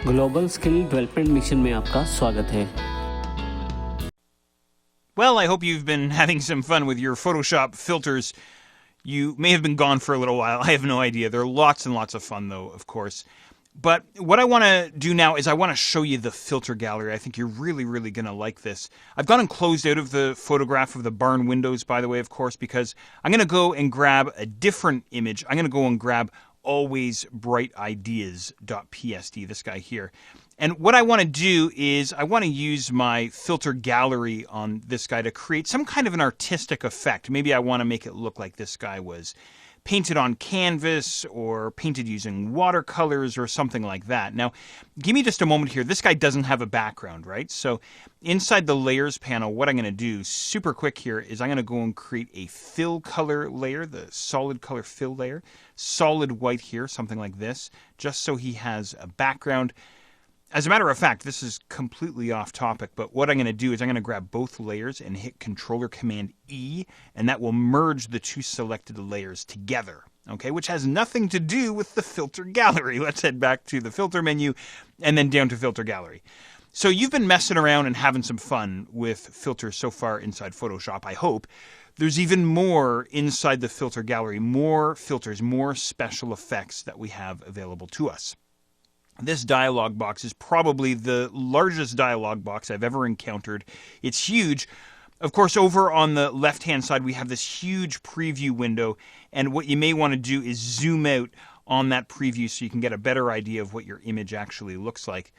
Global skill development mission में आपका स्वागत है। Well, I hope you've been having some fun with your Photoshop filters. You may have been gone for a little while. I have no idea. They're lots and lots of fun, though, of course. But what I want to do now is I want to show you the filter gallery. I think you're really, really going to like this. I've gone and closed out of the photograph of the barn windows, by the way, of course, because I'm going to go and grab a different image. I'm going to go and grab alwaysbrightideas.psd, this guy here. And what I want to do is I want to use my filter gallery on this guy to create some kind of an artistic effect. Maybe I want to make it look like this guy was painted on canvas or painted using watercolors or something like that. Now, give me just a moment here. This guy doesn't have a background, right? So inside the layers panel, what I'm going to do super quick here is I'm going to go and create a fill color layer, the solid color fill layer, solid white here, something like this, just so he has a background. As a matter of fact, this is completely off topic, but what I'm going to do is I'm going to grab both layers and hit Controller Command E, and that will merge the two selected layers together, okay, which has nothing to do with the filter gallery. Let's head back to the filter menu and then down to filter gallery. So you've been messing around and having some fun with filters so far inside Photoshop, I hope. There's even more inside the filter gallery, more filters, more special effects that we have available to us. This dialog box is probably the largest dialog box I've ever encountered. It's huge. Of course, over on the left-hand side, we have this huge preview window. And what you may want to do is zoom out on that preview so you can get a better idea of what your image actually looks like.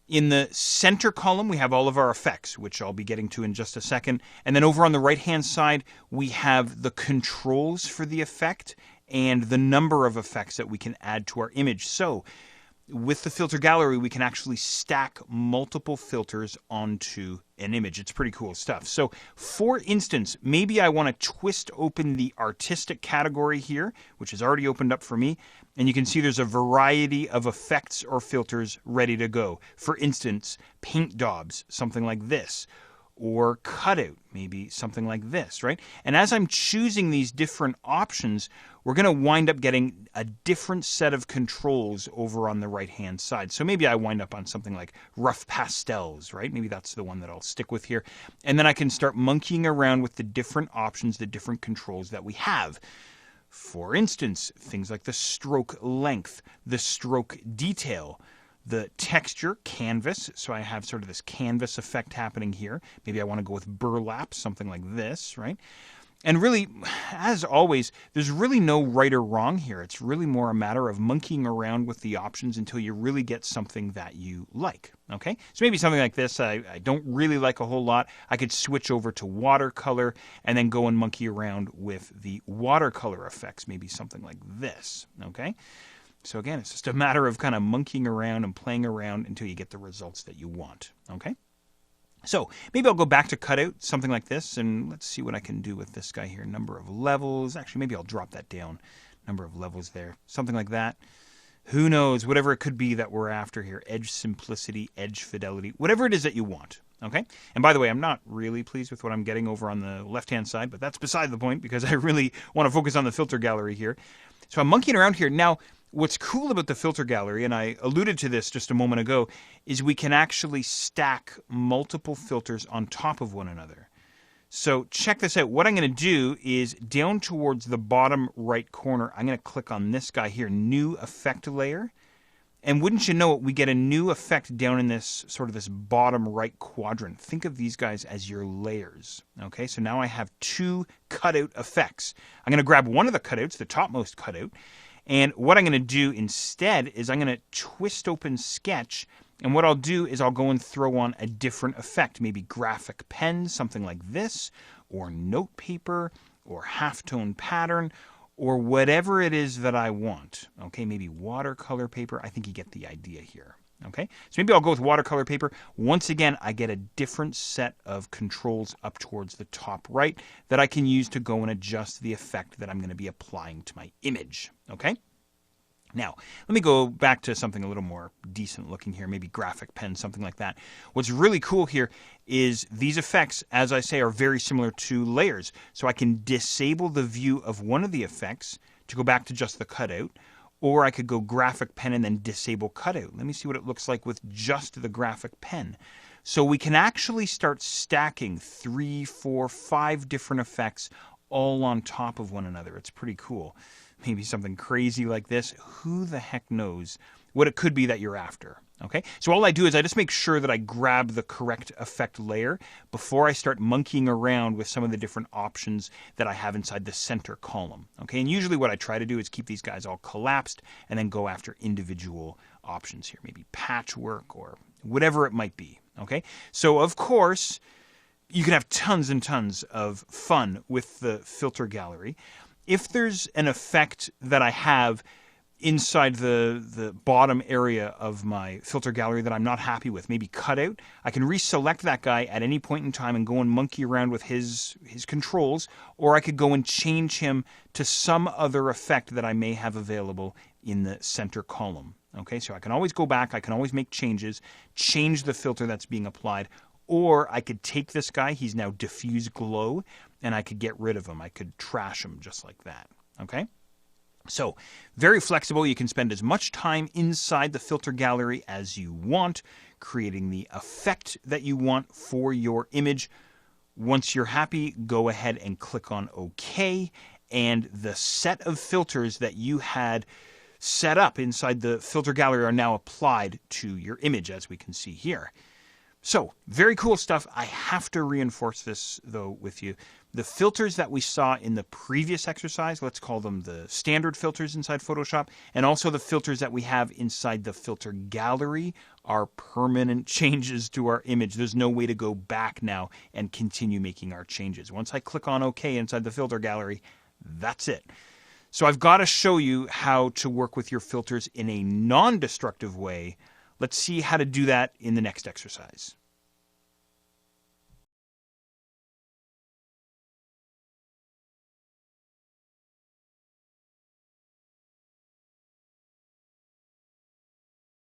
In the center column, we have all of our effects, which I'll be getting to in just a second. And then over on the right-hand side, we have the controls for the effect and the number of effects that we can add to our image. So with the filter gallery, we can actually stack multiple filters onto an image. It's pretty cool stuff. So, for instance, maybe I want to twist open the artistic category here, which is already opened up for me, and you can see there's a variety of effects or filters ready to go. For instance, paint daubs, something like this, or cutout, maybe something like this, right? And as I'm choosing these different options, we're going to wind up getting a different set of controls over on the right-hand side. So maybe I wind up on something like rough pastels, right? Maybe that's the one that I'll stick with here. And then I can start monkeying around with the different options, the different controls that we have. For instance, things like the stroke length, the stroke detail, the texture, canvas, so I have sort of this canvas effect happening here. Maybe I want to go with burlap, something like this, right? And really, as always, there's really no right or wrong here. It's really more a matter of monkeying around with the options until you really get something that you like, okay? So maybe something like this I don't really like a whole lot. I could switch over to watercolor and then go and monkey around with the watercolor effects, maybe something like this, okay? So again, it's just a matter of kind of monkeying around and playing around until you get the results that you want, okay? So maybe I'll go back to cutout, something like this, and let's see what I can do with this guy here. Number of levels. Actually, maybe I'll drop that down. Number of levels there. Something like that. Who knows? Whatever it could be that we're after here. Edge simplicity, edge fidelity, whatever it is that you want, okay? And by the way, I'm not really pleased with what I'm getting over on the left-hand side, but that's beside the point because I really want to focus on the filter gallery here. So I'm monkeying around here. Now, what's cool about the filter gallery, and I alluded to this just a moment ago, is we can actually stack multiple filters on top of one another. So check this out. What I'm going to do is down towards the bottom right corner, I'm going to click on this guy here, New Effect Layer. And wouldn't you know it, we get a new effect down in this sort of this bottom right quadrant. Think of these guys as your layers. Okay, so now I have two cutout effects. I'm going to grab one of the cutouts, the topmost cutout, and what I'm going to do instead is I'm going to twist open Sketch, and what I'll do is I'll go and throw on a different effect, maybe graphic pen, something like this, or note paper, or halftone pattern, or whatever it is that I want. Okay, maybe watercolor paper. I think you get the idea here. Okay, so maybe I'll go with watercolor paper. Once again, I get a different set of controls up towards the top right that I can use to go and adjust the effect that I'm going to be applying to my image. Okay, now let me go back to something a little more decent looking here, maybe graphic pen, something like that. What's really cool here is these effects, as I say, are very similar to layers. So I can disable the view of one of the effects to go back to just the cutout, or I could go graphic pen and then disable cutout. Let me see what it looks like with just the graphic pen. So we can actually start stacking 3, 4, 5 different effects all on top of one another. It's pretty cool. Maybe something crazy like this. Who the heck knows what it could be that you're after? Okay, so all I do is I just make sure that I grab the correct effect layer before I start monkeying around with some of the different options that I have inside the center column. Okay, and usually what I try to do is keep these guys all collapsed and then go after individual options here, maybe patchwork or whatever it might be. Okay, so of course you can have tons and tons of fun with the filter gallery. If there's an effect that I have inside the bottom area of my filter gallery that I'm not happy with, maybe cutout, I can reselect that guy at any point in time and go and monkey around with his controls, or I could go and change him to some other effect that I may have available in the center column. Okay, so I can always go back, I can always make changes, change the filter that's being applied, or I could take this guy, he's now diffuse glow, and I could get rid of him. I could trash him just like that. Okay? So, very flexible. You can spend as much time inside the filter gallery as you want, creating the effect that you want for your image. Once you're happy, go ahead and click on OK, and the set of filters that you had set up inside the filter gallery are now applied to your image, as we can see here. So, very cool stuff. I have to reinforce this, though, with you. The filters that we saw in the previous exercise, let's call them the standard filters inside Photoshop, and also the filters that we have inside the filter gallery are permanent changes to our image. There's no way to go back now and continue making our changes. Once I click on OK inside the filter gallery, that's it. So I've got to show you how to work with your filters in a non-destructive way. Let's see how to do that in the next exercise.